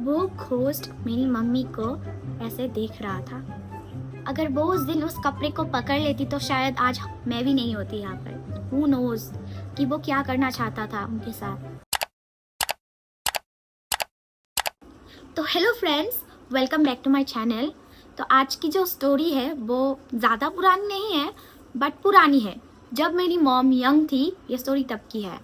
वो घोस्ट मेरी मम्मी को ऐसे देख रहा था। अगर वो उस दिन उस कपड़े को पकड़ लेती तो शायद आज मैं भी नहीं होती यहाँ पर। हु नोज कि वो क्या करना चाहता था उनके साथ। तो hello friends, welcome back to my channel. तो आज की जो स्टोरी है वो ज़्यादा पुरानी नहीं है बट पुरानी है। जब मेरी मॉम यंग थी ये स्टोरी तब की है।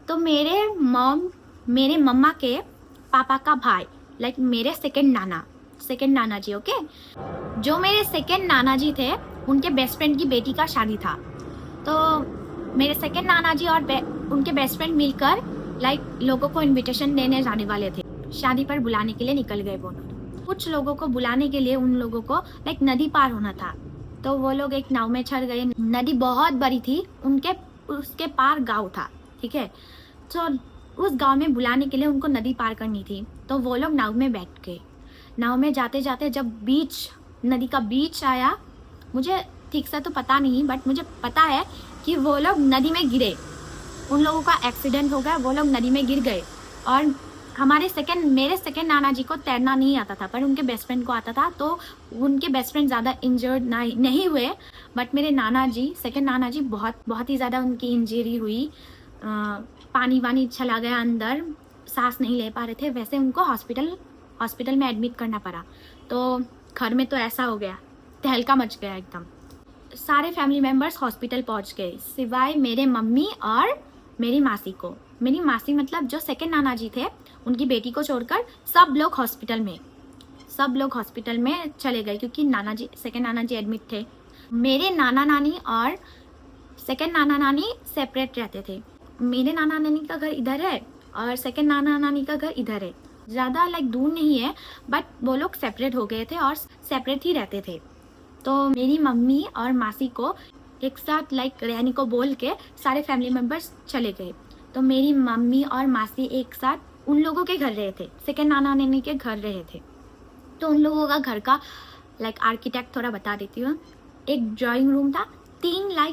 तो मेरे मम्मा के पापा का भाई, लाइक मेरे सेकंड नाना जी, ओके। जो मेरे सेकंड नाना जी थे उनके बेस्ट फ्रेंड की बेटी का शादी था। तो मेरे सेकंड नाना जी और उनके बेस्ट फ्रेंड मिलकर लाइक लोगों को इनविटेशन देने जाने वाले थे। शादी पर बुलाने के लिए निकल गए वो लोग। कुछ लोगों को बुलाने के लिए उन लोगों को लाइक नदी पार होना था। तो वो लोग एक नाव में चढ़ गए। नदी बहुत बड़ी थी, उसके पार गांव था, ठीक है। तो उस गांव में बुलाने के लिए उनको नदी पार करनी थी। तो वो लोग नाव में बैठ गए। नाव में जाते जाते जब नदी का बीच आया, मुझे ठीक से तो पता नहीं बट मुझे पता है कि वो लोग नदी में गिरे। उन लोगों का एक्सीडेंट हो गया, वो लोग नदी में गिर गए। और मेरे सेकंड नाना जी को तैरना नहीं आता था पर उनके बेस्ट फ्रेंड को आता था। तो उनके बेस्ट फ्रेंड ज़्यादा इंजर्ड नहीं हुए बट मेरे सेकंड नाना जी बहुत ही ज़्यादा उनकी इंजरी हुई। पानी वानी चला गया अंदर, सांस नहीं ले पा रहे थे। वैसे उनको हॉस्पिटल में एडमिट करना पड़ा। तो घर में तो ऐसा हो गया, तहलका मच गया एकदम। सारे फैमिली मेम्बर्स हॉस्पिटल पहुंच गए सिवाय मेरे मम्मी और मेरी मासी को। मेरी मासी मतलब जो सेकंड नाना जी थे उनकी बेटी को छोड़कर सब लोग हॉस्पिटल में चले गए क्योंकि सेकंड नाना जी एडमिट थे। मेरे नाना नानी और सेकंड नाना नानी सेपरेट रहते थे। मेरे नाना नानी का घर इधर है और सेकंड नाना नानी का घर इधर है। ज़्यादा लाइक दूर नहीं है बट वो लोग सेपरेट हो गए थे और सेपरेट ही रहते थे। तो मेरी मम्मी और मासी को एक साथ लाइक रहने को बोल के सारे फैमिली मेम्बर्स चले गए। तो मेरी मम्मी और मासी एक साथ उन लोगों के घर रहे थे, सेकंड नाना नानी के घर रहे थे। तो उन लोगों का घर का लाइक आर्किटेक्ट थोड़ा बता देती हूँ। एक ड्राइंग रूम था, तीनों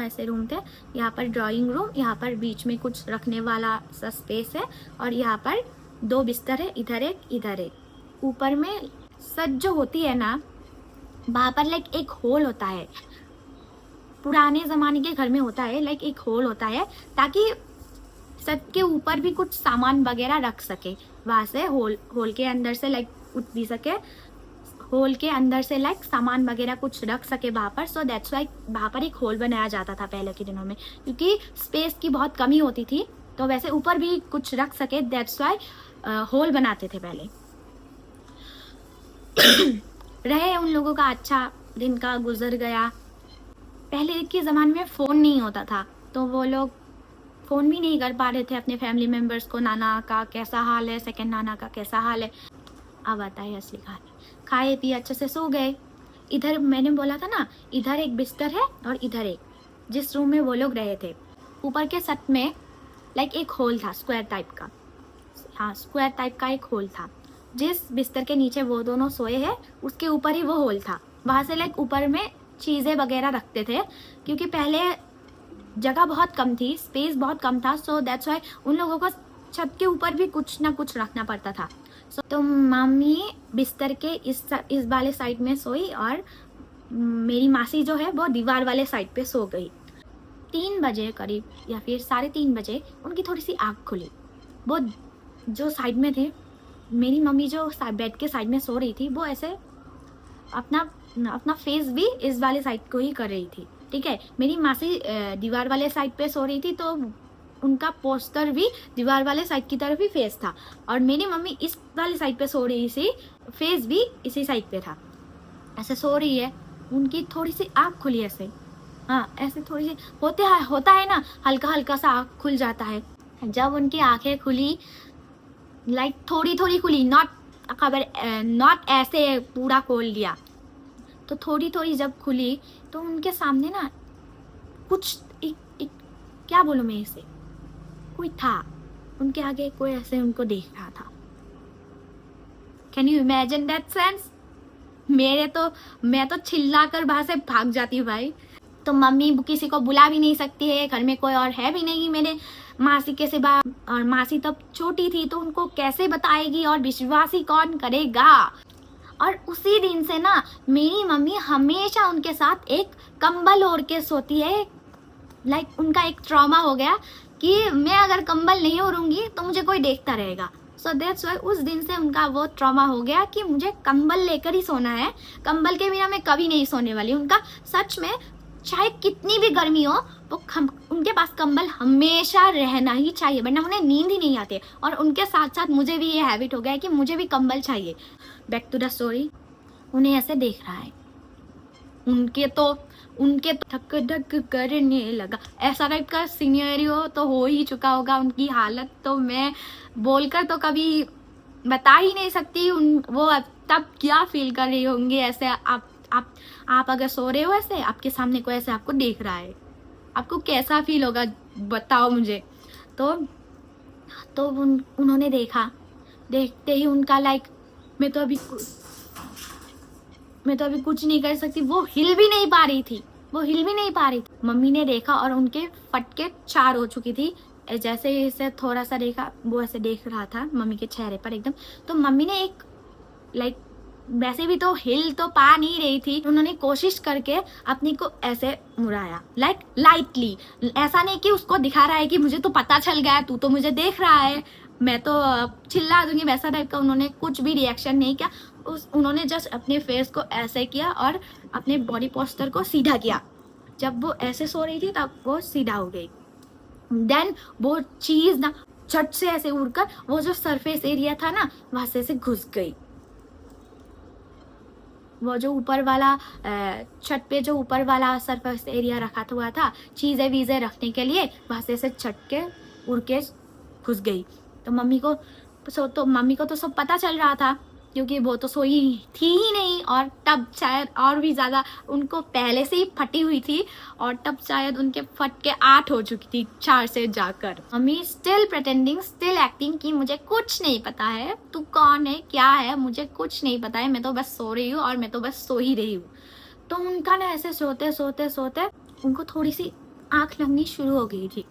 ऐसे रूम थे। यहाँ पर ड्राइंग रूम, यहाँ पर बीच में कुछ रखने वाला सा स्पेस है और यहाँ पर 2 बिस्तर है, इधर एक। ऊपर में सच जो होती है ना, वहाँ पर लाइक एक होल होता है। पुराने ज़माने के घर में होता है लाइक एक होल होता है ताकि छत के ऊपर भी कुछ सामान वगैरह रख सके। वहाँ से होल के अंदर से लाइक उठ भी सके, होल के अंदर से लाइक सामान वगैरह कुछ रख सके वहाँ पर। सो दैट्स वाई वहाँ पर एक होल बनाया जाता था पहले के दिनों में, क्योंकि स्पेस की बहुत कमी होती थी। तो वैसे ऊपर भी कुछ रख सके, दैट्स वाई होल बनाते थे पहले। रहे उन लोगों का अच्छा दिन का गुजर गया। पहले के ज़माने में फ़ोन नहीं होता था तो वो लोग फ़ोन भी नहीं कर पा रहे थे अपने फैमिली मेम्बर्स को। नाना का कैसा हाल है, सेकंड नाना का कैसा हाल है। अब आता है असली कहानी। खाए पिए अच्छे से सो गए। इधर मैंने बोला था ना, इधर एक बिस्तर है और इधर एक, जिस रूम में वो लोग रहे थे। ऊपर के छत में लाइक एक होल था, स्क्वायर टाइप का एक होल था। जिस बिस्तर के नीचे वो दोनों सोए हैं उसके ऊपर ही वो होल था। वहाँ से लाइक ऊपर में चीज़ें वगैरह रखते थे क्योंकि पहले जगह बहुत कम थी, स्पेस बहुत कम था। सो दैट्स वाई उन लोगों को छत के ऊपर भी कुछ ना कुछ रखना पड़ता था। तो मम्मी बिस्तर के इस वाले साइड में सोई और मेरी मासी जो है वो दीवार वाले साइड पे सो गई। 3 बजे करीब या फिर 3:30 बजे उनकी थोड़ी सी आँख खुली। वो जो साइड में थे, मेरी मम्मी जो बेड के साइड में सो रही थी, वो ऐसे अपना फेस भी इस वाले साइड को ही कर रही थी, ठीक है। मेरी मासी दीवार वाले साइड पे सो रही थी तो उनका पोस्टर भी दीवार वाले साइड की तरफ ही फेस था और मेरी मम्मी इस वाले साइड पे सो रही थी, फेस भी इसी साइड पे था। ऐसे सो रही है, उनकी थोड़ी सी आँख खुली ऐसे, हाँ ऐसे थोड़ी सी होता है ना, हल्का हल्का सा आँख खुल जाता है। जब उनकी आँखें खुली, लाइक थोड़ी खुली, नॉट ऐसे पूरा खोल लिया। तो थोड़ी जब खुली तो उनके सामने ना कुछ एक क्या बोलूँ मैं इसे, कोई था उनके आगे, कोई ऐसे उनको देख रहा था। Can you imagine that sense? मैं तो चिल्ला कर वहां से भाग जाती हूँ भाई। तो मम्मी किसी को बुला भी नहीं सकती है, घर में कोई और है भी नहीं मेरे मासी कैसे बा, और मासी तब छोटी थी तो उनको कैसे बताएगी और विश्वास ही कौन करेगा। और उसी दिन से ना मेरी मम्मी हमेशा उनके साथ एक कंबल ओढ़ के सोती है। लाइक उनका एक ट्रॉमा हो गया कि मैं अगर कंबल नहीं ओढ़ूंगी तो मुझे कोई देखता रहेगा। सो दैट्स वाई उस दिन से उनका वो ट्रॉमा हो गया कि मुझे कंबल लेकर ही सोना है, कंबल के बिना मैं कभी नहीं सोने वाली। उनका सच में चाहे कितनी भी गर्मी हो वो उनके पास कंबल हमेशा रहना ही चाहिए, वरना उन्हें नींद ही नहीं आती। और उनके साथ साथ मुझे भी ये हैबिट हो गया है कि मुझे भी कंबल चाहिए। Back to the story. उन्हें ऐसे देख रहा है, उनके तो धक धक करने लगा, ऐसा टाइप का सिनेरियो तो हो ही चुका होगा। उनकी हालत तो मैं बोलकर तो कभी बता ही नहीं सकती। वो तब क्या फील कर रही होंगी। ऐसे आप अगर सो रहे हो, ऐसे आपके सामने कोई ऐसे आपको देख रहा है, आपको कैसा फील होगा बताओ मुझे। तो उन्होंने देखा, देखते ही उनका लाइक मैं तो अभी कुछ नहीं कर सकती। वो हिल भी नहीं पा रही थी। मम्मी ने देखा और उनके फटके 4 हो चुकी थी। जैसे ही इसे थोड़ा सा देखा, वो ऐसे देख रहा था मम्मी के चेहरे पर एकदम। तो मम्मी ने एक लाइक वैसे भी तो हिल तो पा नहीं रही थी, उन्होंने कोशिश करके अपनी को ऐसे मुड़ाया, लाइक लाइटली। ऐसा नहीं कि उसको दिखा रहा है कि मुझे तो पता चल गया, तू तो मुझे देख रहा है, मैं तो चिल्ला दूंगी, वैसा टाइप का। उन्होंने कुछ भी रिएक्शन नहीं किया। उन्होंने जस्ट अपने फेस को ऐसे किया और अपने बॉडी पोस्चर को सीधा किया। जब वो ऐसे सो रही थी तब वो सीधा हो गई। देन वो चीज ना झट से ऐसे उड़कर वो जो सरफेस एरिया था ना वहां से घुस गई। वो जो ऊपर वाला छत पे जो ऊपर वाला सरफेस एरिया रखा हुआ था चीजें वीजें रखने के लिए, वहां से छट के उड़ के घुस गई। तो मम्मी को तो सब पता चल रहा था, क्योंकि वो तो सोई थी ही नहीं। और तब शायद और भी ज़्यादा उनको पहले से ही फटी हुई थी, और तब शायद उनके फट के 8 हो चुकी थी 4 से जाकर। Mummy still pretending, still acting कि मुझे कुछ नहीं पता है, तू कौन है, क्या है, मुझे कुछ नहीं पता है, मैं तो बस सो रही हूँ और मैं तो बस सो ही रही हूँ। तो उनका ना ऐसे सोते सोते सोते उनको थोड़ी सी आँख लगनी शुरू हो गई थी।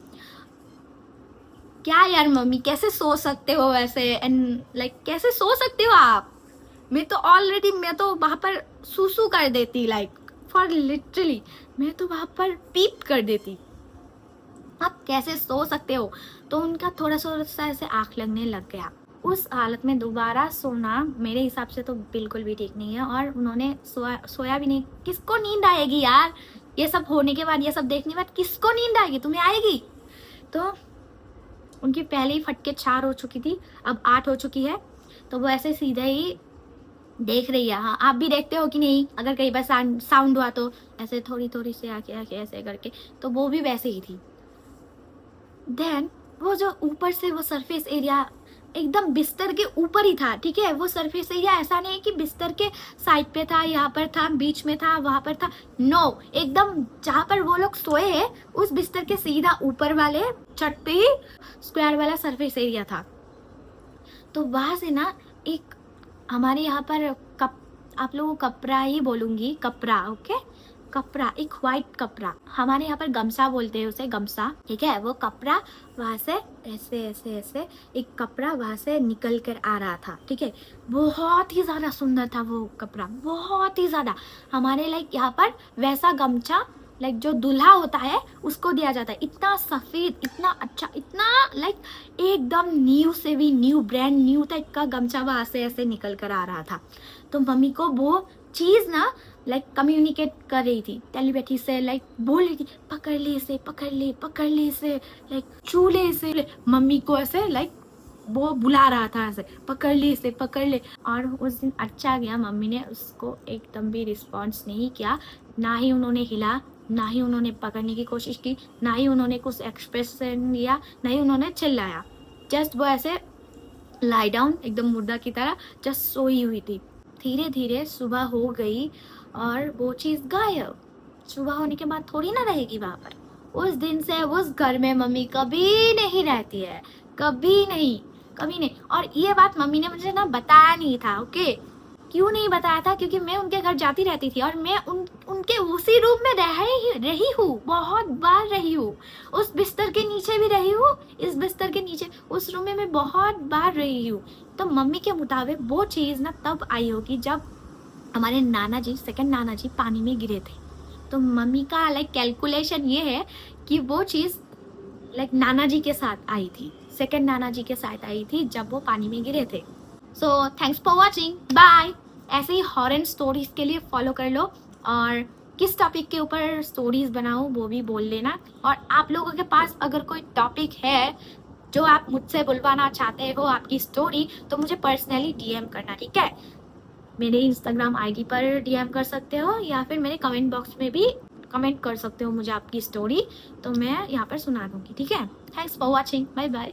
क्या यार मम्मी, कैसे सो सकते हो ऐसे, एंड लाइक कैसे सो सकते हो आप? मैं तो वहां पर सूसू कर देती, लाइक फॉर लिटरली मैं तो वहां पर पीप कर देती। आप कैसे सो सकते हो? तो उनका थोड़ा सा ऐसे आँख लगने लग गया। उस हालत में दोबारा सोना मेरे हिसाब से तो बिल्कुल भी ठीक नहीं है। और उन्होंने सोया भी नहीं। किसको नींद आएगी यार? ये सब होने के बाद, ये सब देखने के बाद किसको नींद आएगी? तुम्हें आएगी? तो उनकी पहले ही फटके 4 हो चुकी थी, अब 8 हो चुकी है। तो वो ऐसे सीधे ही देख रही है। हाँ, आप भी देखते हो कि नहीं? अगर कहीं पर साउंड हुआ तो ऐसे थोड़ी से आके ऐसे करके, तो वो भी वैसे ही थी। देन वो जो ऊपर से वो सरफेस एरिया एकदम बिस्तर के ऊपर ही था, ठीक है? वो सरफेस एरिया ऐसा नहीं कि बिस्तर के साइड पे था, यहाँ पर था, बीच में था, वहां पर था। नो, एकदम जहाँ पर वो लोग सोए हैं उस बिस्तर के सीधा ऊपर वाले छत पे ही स्क्वायर वाला सरफेस एरिया था। तो वहां से ना एक हमारे यहाँ पर आप लोगों को कपड़ा ही बोलूंगी, कपड़ा, ओके? कपड़ा, एक व्हाइट कपड़ा, हमारे यहाँ पर गमछा बोलते हैं उसे, गमछा, ठीक है? वो कपड़ा वहां से ऐसे एक कपड़ा वहां से निकल कर आ रहा था, ठीक है? बहुत ही ज्यादा सुंदर था वो कपड़ा, बहुत ही ज्यादा। हमारे लाइक यहाँ पर वैसा गमछा लाइक जो दूल्हा होता है उसको दिया जाता है। इतना सफेद, इतना अच्छा, इतना लाइक एकदम न्यू से भी न्यू, ब्रांड न्यू टाइप का गमछा वहां से ऐसे निकल कर आ रहा था। तो मम्मी को वो चीज ना लाइक कम्युनिकेट कर रही थी, टेलीपैथी से, लाइक बोल रही थी, पकड़ ले इसे, लाइक छू ले इसे। मम्मी को ऐसे लाइक वो बुला रहा था, ऐसे पकड़ ले। और उस दिन अच्छा गया, मम्मी ने उसको एकदम भी रिस्पॉन्स नहीं किया, ना ही उन्होंने हिला, ना ही उन्होंने पकड़ने की कोशिश की, ना ही उन्होंने कुछ एक्सप्रेशन दिया, ना ही उन्होंने चिल्लाया। जस्ट वो ऐसे लाई डाउन एकदम मुर्दा की तरह जस्ट सोई हुई थी। धीरे धीरे सुबह हो गई और वो चीज गायब। सुबह होने के बाद थोड़ी ना रहेगी वहां पर। उस दिन से उस घर में मम्मी कभी नहीं रहती है, कभी नहीं। और ये बात मम्मी ने मुझे ना बताया नहीं था, ओके? क्यों नहीं बताया था? क्योंकि मैं उनके घर जाती रहती थी और मैं उनके उसी रूम में रही हूँ, बहुत बार रही हूँ। उस बिस्तर के नीचे भी रही हूँ, इस बिस्तर के नीचे, उस रूम में मैं बहुत बार रही हूँ। तो मम्मी के मुताबिक वो चीज़ ना तब आई होगी जब हमारे नाना जी, सेकंड नाना जी पानी में गिरे थे। तो मम्मी का लाइक कैलकुलेशन ये है कि वो चीज़ लाइक नाना जी के साथ आई थी, सेकंड नाना जी के साथ आई थी जब वो पानी में गिरे थे। So thanks for watching, bye. ऐसे ही हॉरर स्टोरीज के लिए फॉलो कर लो, और किस टॉपिक के ऊपर स्टोरीज बनाऊँ वो भी बोल लेना। और आप लोगों के पास अगर कोई टॉपिक है जो आप मुझसे बुलवाना चाहते हो आपकी स्टोरी, तो मुझे पर्सनली डीएम करना, ठीक है? मेरे इंस्टाग्राम आईडी पर डीएम कर सकते हो या फिर मेरे कमेंट बॉक्स में भी कमेंट कर सकते हो मुझे आपकी स्टोरी, तो मैं यहाँ पर सुना दूँगी, ठीक है? Thanks for watching, bye bye.